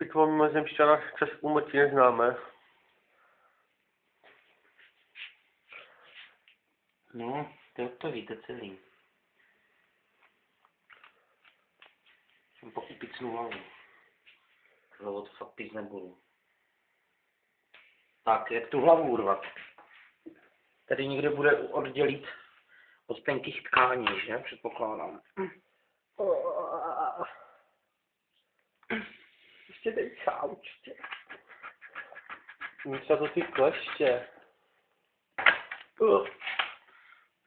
Pitva mimozemšťana čas úmrtí neznáme. No, to víte celý. Jsem pak upicnu hlavu. Hlavu to fakt pít nebudu. Tak, jak tu hlavu urvat? Tady někde bude oddělit od tenkých tkání, že? Předpokládám. Ještě dej čáučtě. Třeba to ty kleště.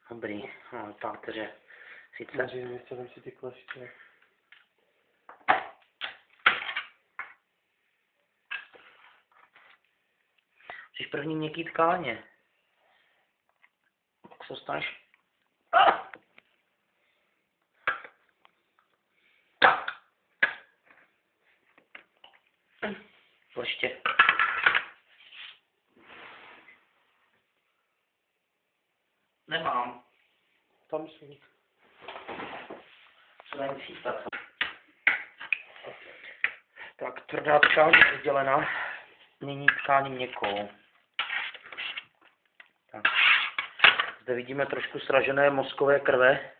Dobrý, no, páteře. Sice. Neřízím si ty kleště. Jsi první měkký tkáně. Pak se dostaneš. Ještě. Nemám. Tam jsou. Co dá chytat. Tak, tvrdá tkání oddělena. Nyní tkání měkkou. Tak. Zde vidíme trošku sražené mozkové krve.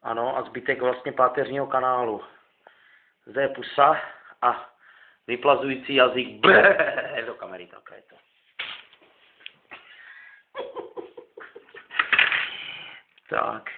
Ano, a zbytek vlastně páteřního kanálu. Zde je pusa a vyplazující jazyk. Do kamery také to. Tak.